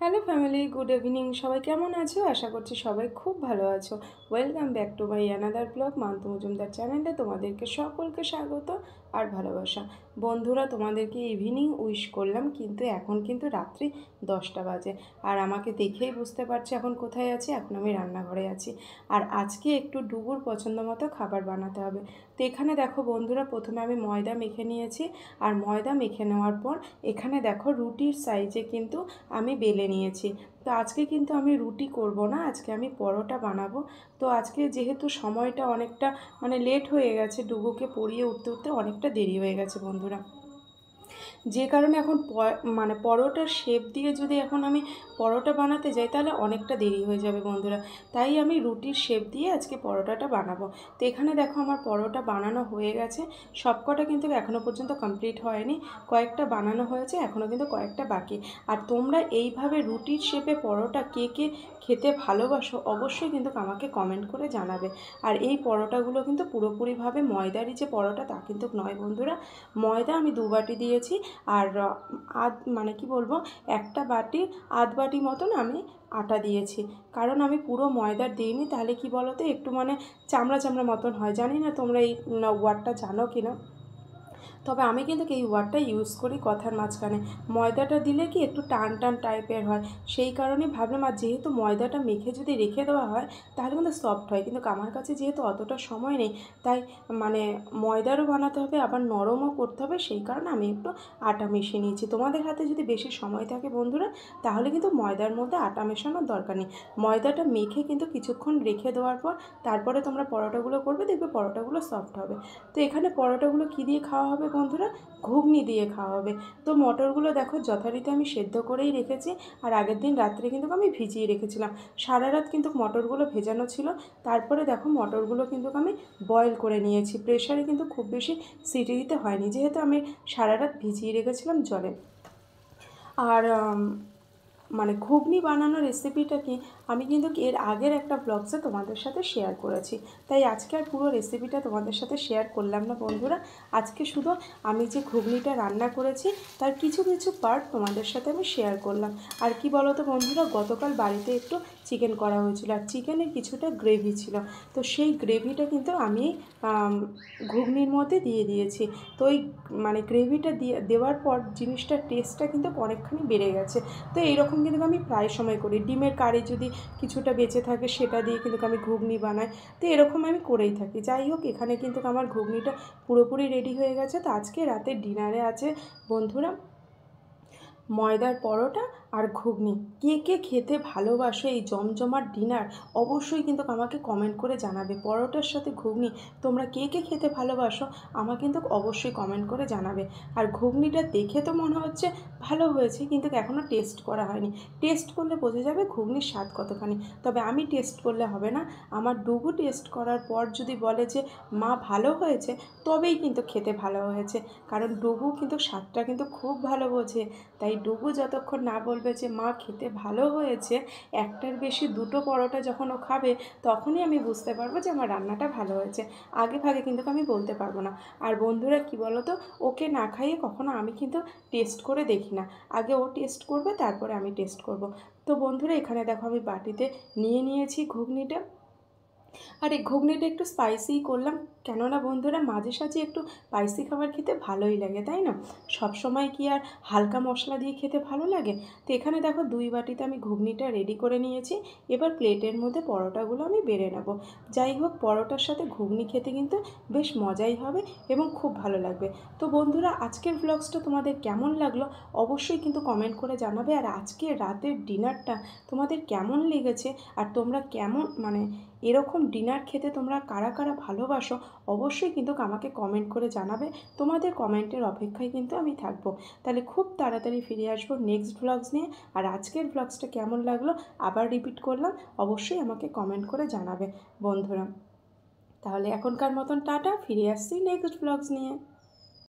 Hello family, good evening. সবাই কেমন আছো? আশা করছি সবাই খুব ভালো আছো। Welcome back to my another blog মান্তু মজুমদার চ্যানেলে। তোমাদেরকে সকলকে স্বাগত আর ভালোবাসা। বন্ধুরা, তোমাদেরকে ইভিনিং উইশ করলাম, কিন্তু এখন কিন্তু রাত্রি 10টা বাজে। আর আমাকে দেখেই বুঝতে পারছি এখন কোথায় আছি। এখন আমি রান্নাঘরে আছি। আর আজকে একটু ডুবুর পছন্দ মতো খাবার বানাতে হবে। তো এখানে দেখো বন্ধুরা, প্রথমে আমি ময়দা মেখে নিয়েছি। আর ময়দা মেখে নেওয়ার পর এখানে দেখো রুটির সাইজে কিন্তু আমি বেলে নিয়েছি। তো আজকে কিন্তু আমি রুটি করব না, আজকে আমি পরোটা বানাবো। তো আজকে যেহেতু সময়টা অনেকটা লেট হয়ে গেছে, ডুগুকে পড়িয়ে উঠতে উঠতে অনেকটা দেরি হয়ে গেছে বন্ধুরা। যে কারণে এখন পরোটার শেপ দিয়ে যদি এখন আমি পরোটা বানাতে যাই তাহলে অনেকটা দেরি হয়ে যাবে বন্ধুরা। তাই আমি রুটির শেপ দিয়ে আজকে পরোটাটা বানাবো। তো এখানে দেখো আমার পরোটা বানানো হয়ে গেছে। সবকটা কিন্তু এখনও পর্যন্ত কমপ্লিট হয়নি, কয়েকটা বানানো হয়েছে, এখনও কিন্তু কয়েকটা বাকি। আর তোমরা এইভাবে রুটির শেপে পরোটা কে কে খেতে ভালোবাসো অবশ্যই কিন্তু আমাকে কমেন্ট করে জানাবে। আর এই পরোটাগুলো কিন্তু পুরোপুরিভাবে ময়দারই যে পরোটা তা কিন্তু নয় বন্ধুরা। ময়দা আমি 2 বাটি দিয়েছি। আর কি বলবো, একটা বাটির আধ বাটি মতন আমি আটা দিয়েছি। কারণ আমি পুরো ময়দার দিইনি, তাহলে কি বলো তো, একটু চামড়া চামড়া মতন হয়। জানি না তোমরা এই ওয়ার্ডটা জানো কি না, তবে আমি কিন্তু এই ওয়ার্ডটা ইউজ করি কথার মাঝখানে। ময়দাটা দিলে কি একটু টান টান টাইপের হয়, সেই কারণেই ভাবলাম। আর যেহেতু ময়দাটা মেখে যদি রেখে দেওয়া হয় তাহলে কিন্তু সফট হয়, কিন্তু আমার কাছে যেহেতু অতটা সময় নেই, তাই ময়দারও বানাতে হবে আবার নরমও করতে হবে, সেই কারণে আমি একটু আটা মিশিয়ে নিয়েছি। তোমাদের হাতে যদি বেশি সময় থাকে বন্ধুরা, তাহলে কিন্তু ময়দার মধ্যে আটা মেশানোর দরকার নেই। ময়দাটা মেখে কিন্তু কিছুক্ষণ রেখে দেওয়ার পর তারপরে তোমরা পরোটাগুলো করবে, দেখবে পরোটাগুলো সফট হবে। তো এখানে পরোটাগুলো কী দিয়ে খাওয়া হবে বন্ধুরা? ঘুগনি দিয়ে খাওয়া হবে। তো মটরগুলো দেখো যথারীতি আমি সেদ্ধ করেই রেখেছি। আর আগের দিন রাত্রে কিন্তু আমি ভিজিয়ে রেখেছিলাম, সারা রাত কিন্তু মটরগুলো ভেজানো ছিল। তারপরে দেখো মটরগুলো কিন্তু আমি বয়েল করে নিয়েছি, প্রেশারে কিন্তু খুব বেশি সিটি দিতে হয়নি, যেহেতু আমি সারা রাত ভিজিয়ে রেখেছিলাম জলে। আর ঘুগনি বানানোর রেসিপিটা কি আমি কিন্তু এর আগের একটা ব্লগসে তোমাদের সাথে শেয়ার করেছি, তাই আজকে আর পুরো রেসিপিটা তোমাদের সাথে শেয়ার করলাম না বন্ধুরা। আজকে শুধু আমি যে ঘুগনিটা রান্না করেছি তার কিছু কিছু পার্ট তোমাদের সাথে আমি শেয়ার করলাম। আর কি বলো তো বন্ধুরা, গতকাল বাড়িতে একটু চিকেন করা হয়েছিল, আর চিকেনের কিছুটা গ্রেভি ছিল। তো সেই গ্রেভিটা কিন্তু আমি ঘুগনির মধ্যে দিয়ে দিয়েছি। তো ওই গ্রেভিটা দেওয়ার পর জিনিসটার টেস্টটা কিন্তু অনেকখানি বেড়ে গেছে। তো এইরকম কিন্তু আমি প্রায় সময় করি। ডিমের কারি যদি কিছুটা বেঁচে থাকে সেটা দিয়ে কিন্তু আমি ঘুগনি বানাই। তো এরকম আমি করেই থাকি। যাই হোক, এখানে কিন্তু আমার ঘুগনিটা পুরোপুরি রেডি হয়ে গেছে। তো আজকে রাতের ডিনারে আছে বন্ধুরা ময়দার পরোটা আর ঘুগনি। কে কে খেতে ভালোবাসো এই জমজমাট ডিনার অবশ্যই কিন্তু আমাকে কমেন্ট করে জানাবে। পরোটার সাথে ঘুগনি তোমরা কে কে খেতে ভালোবাসো আমাকে কিন্তু অবশ্যই কমেন্ট করে জানাবে। আর ঘুগনিটা দেখে তো মনে হচ্ছে ভালো হয়েছে, কিন্তু এখনও টেস্ট করা হয়নি। টেস্ট করলে বোঝা যাবে ঘুগনির স্বাদ কতখানি। তবে আমি টেস্ট করলে হবে না, আমার ডুগু টেস্ট করার পর যদি বলে যে মা ভালো হয়েছে, তবেই কিন্তু খেতে ভালো হয়েছে। কারণ ডুগু কিন্তু স্বাদটা কিন্তু খুব ভালো বোঝে। তাই ডুগু যতক্ষণ না বলবে যে মা খেতে ভালো হয়েছে, একটার বেশি দুটো পরোটা যখন ও খাবে, তখনই আমি বুঝতে পারবো যে আমার রান্নাটা ভালো হয়েছে। আগে ভাগে কিন্তু আমি বলতে পারবো না। আর বন্ধুরা কি বলো তো, ওকে না খাইয়ে কখনো আমি কিন্তু টেস্ট করে দেখি না। আগে ও টেস্ট করবে, তারপরে আমি টেস্ট করব। তো বন্ধুরা এখানে দেখো আমি বাটিতে নিয়ে নিয়েছি ঘুগনিটা। আর এই ঘুগনিটা একটু স্পাইসিই করলাম, কেননা বন্ধুরা মাঝে সাঝে একটু স্পাইসি খাবার খেতে ভালোই লাগে, তাই না? সব সময় কি আর হালকা মশলা দিয়ে খেতে ভালো লাগে? তো এখানে দেখো 2 বাটিতে আমি ঘুগনিটা রেডি করে নিয়েছি। এবার প্লেটের মধ্যে পরোটাগুলো আমি বেড়ে নেব। যাই হোক, পরোটার সাথে ঘুগনি খেতে কিন্তু বেশ মজাই হবে এবং খুব ভালো লাগবে। তো বন্ধুরা আজকের ভ্লগসটা তোমাদের কেমন লাগলো অবশ্যই কিন্তু কমেন্ট করে জানাবে। আর আজকের রাতের ডিনারটা তোমাদের কেমন লেগেছে, আর তোমরা কেমন এরকম ডিনার খেতে তোমরা কারা কারা ভালোবাসো অবশ্যই কিন্তু আমাকে কমেন্ট করে জানাবে। তোমাদের কমেন্টের অপেক্ষায় কিন্তু আমি থাকবো। তাহলে খুব তাড়াতাড়ি ফিরে আসবো নেক্সট ভ্লগস নিয়ে। আর আজকের ভ্লগসটা কেমন লাগলো আবার রিপিট করলাম, অবশ্যই আমাকে কমেন্ট করে জানাবে বন্ধুরা। তাহলে এখনকার মতন টাটা, ফিরে আসছি নেক্সট ভ্লগস নিয়ে।